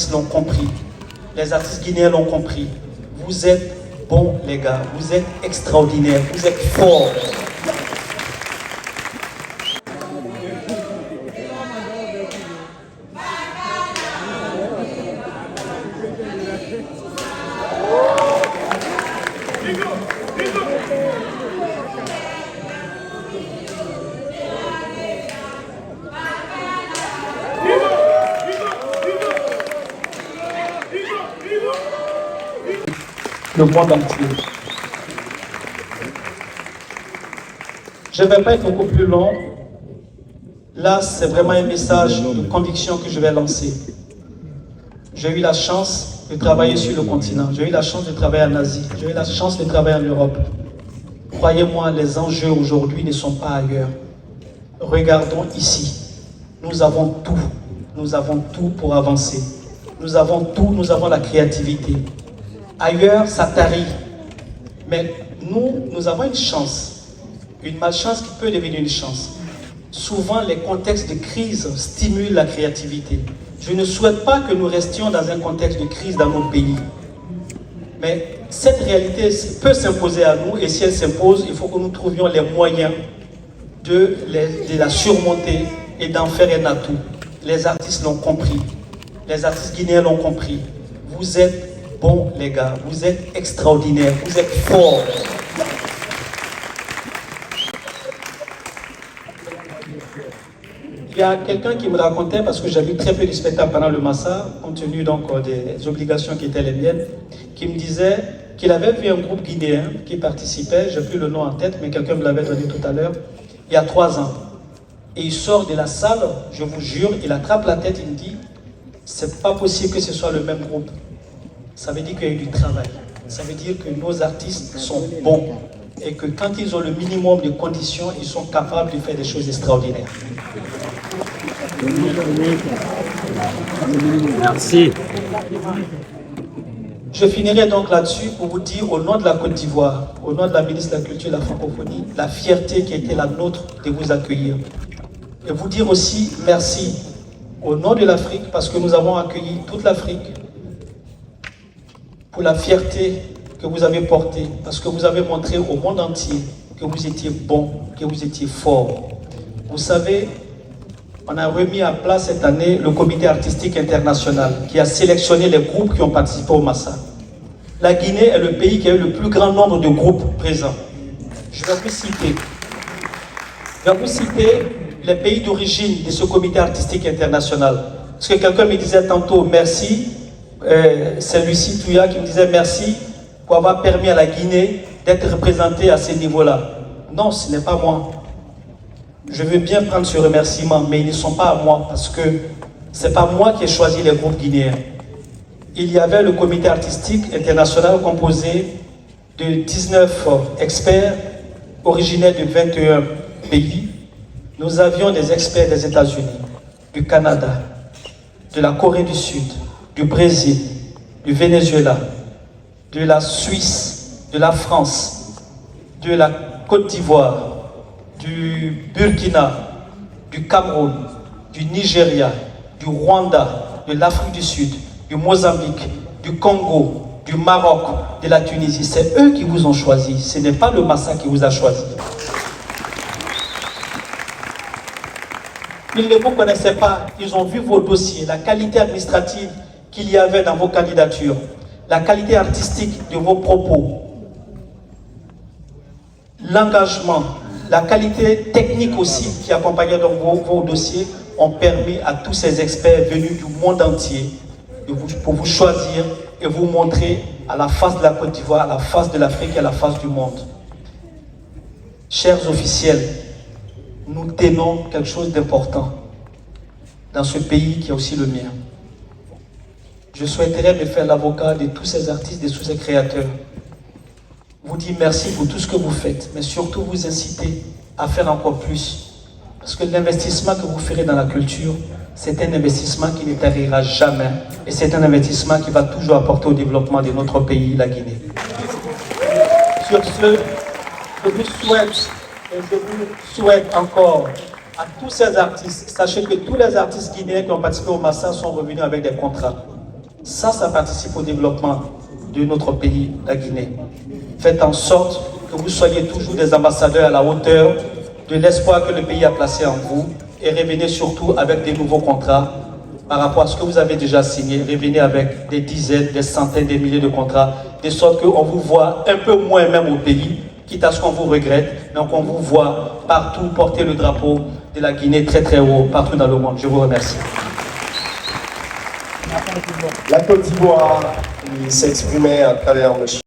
artistes l'ont compris. Les artistes guinéens l'ont compris. Vous êtes bons, les gars. Vous êtes extraordinaires. Vous êtes forts. Le monde entier. Je ne vais pas être beaucoup plus long. Là, c'est vraiment un message de conviction que je vais lancer. J'ai eu la chance de travailler sur le continent. J'ai eu la chance de travailler en Asie. J'ai eu la chance de travailler en Europe. Croyez-moi, les enjeux aujourd'hui ne sont pas ailleurs. Regardons ici. Nous avons tout. Nous avons tout pour avancer. Nous avons tout. Nous avons la créativité. Ailleurs, ça tarit. Mais nous avons une chance. Une malchance qui peut devenir une chance. Souvent, les contextes de crise stimulent la créativité. Je ne souhaite pas que nous restions dans un contexte de crise dans nos pays. Mais cette réalité peut s'imposer à nous, et si elle s'impose, il faut que nous trouvions les moyens de la surmonter et d'en faire un atout. Les artistes l'ont compris. Les artistes guinéens l'ont compris. Vous êtes bons, les gars. Vous êtes extraordinaires. Vous êtes forts. Il y a quelqu'un qui me racontait, parce que j'ai vu très peu de spectacles pendant le Massa, compte tenu donc des obligations qui étaient les miennes, qui me disait qu'il avait vu un groupe guinéen qui participait, je n'ai plus le nom en tête, mais quelqu'un me l'avait donné tout à l'heure, il y a 3 ans. Et il sort de la salle, je vous jure, il attrape la tête, il me dit, c'est pas possible que ce soit le même groupe. Ça veut dire qu'il y a eu du travail. Ça veut dire que nos artistes sont bons. Et que quand ils ont le minimum de conditions, ils sont capables de faire des choses extraordinaires. Merci. Je finirai donc là-dessus pour vous dire, au nom de la Côte d'Ivoire, au nom de la ministre de la Culture et de la Francophonie, la fierté qui a été la nôtre de vous accueillir. Et vous dire aussi merci au nom de l'Afrique, parce que nous avons accueilli toute l'Afrique, pour la fierté que vous avez portée, parce que vous avez montré au monde entier que vous étiez bon, que vous étiez fort. Vous savez, on a remis à place cette année le comité artistique international qui a sélectionné les groupes qui ont participé au Massa. La Guinée est le pays qui a eu le plus grand nombre de groupes présents. Je vais vous citer les pays d'origine de ce comité artistique international. Parce que quelqu'un me disait tantôt merci, c'est Lucie Touya qui me disait merci pour avoir permis à la Guinée d'être représentée à ce niveau-là. Non, ce n'est pas moi. Je veux bien prendre ce remerciement, mais ils ne sont pas à moi, parce que ce n'est pas moi qui ai choisi les groupes guinéens. Il y avait le comité artistique international composé de 19 experts originaires de 21 pays. Nous avions des experts des États-Unis, du Canada, de la Corée du Sud, du Brésil, du Venezuela, de la Suisse, de la France, de la Côte d'Ivoire, du Burkina, du Cameroun, du Nigeria, du Rwanda, de l'Afrique du Sud, du Mozambique, du Congo, du Maroc, de la Tunisie. C'est eux qui vous ont choisi, ce n'est pas le Massa qui vous a choisi. Ils ne vous connaissaient pas, ils ont vu vos dossiers, la qualité administrative qu'il y avait dans vos candidatures, la qualité artistique de vos propos, l'engagement, la qualité technique aussi qui accompagnait donc vos dossiers ont permis à tous ces experts venus du monde entier pour vous choisir et vous montrer à la face de la Côte d'Ivoire, à la face de l'Afrique et à la face du monde. Chers officiels, nous tenons quelque chose d'important dans ce pays qui est aussi le mien. Je souhaiterais me faire l'avocat de tous ces artistes, de tous ces créateurs. Vous dire merci pour tout ce que vous faites, mais surtout vous inciter à faire encore plus. Parce que l'investissement que vous ferez dans la culture, c'est un investissement qui ne tarira jamais. Et c'est un investissement qui va toujours apporter au développement de notre pays, la Guinée. Sur ce, je vous souhaite encore à tous ces artistes, sachez que tous les artistes guinéens qui ont participé au Massa sont revenus avec des contrats. Ça participe au développement de notre pays, la Guinée. Faites en sorte que vous soyez toujours des ambassadeurs à la hauteur de l'espoir que le pays a placé en vous et revenez surtout avec des nouveaux contrats par rapport à ce que vous avez déjà signé. Revenez avec des dizaines, des centaines, des milliers de contrats, de sorte qu'on vous voit un peu moins même au pays, quitte à ce qu'on vous regrette, mais qu'on vous voit partout porter le drapeau de la Guinée très très haut, partout dans le monde. Je vous remercie. La Côte d'Ivoire, il s'exprimait à travers M.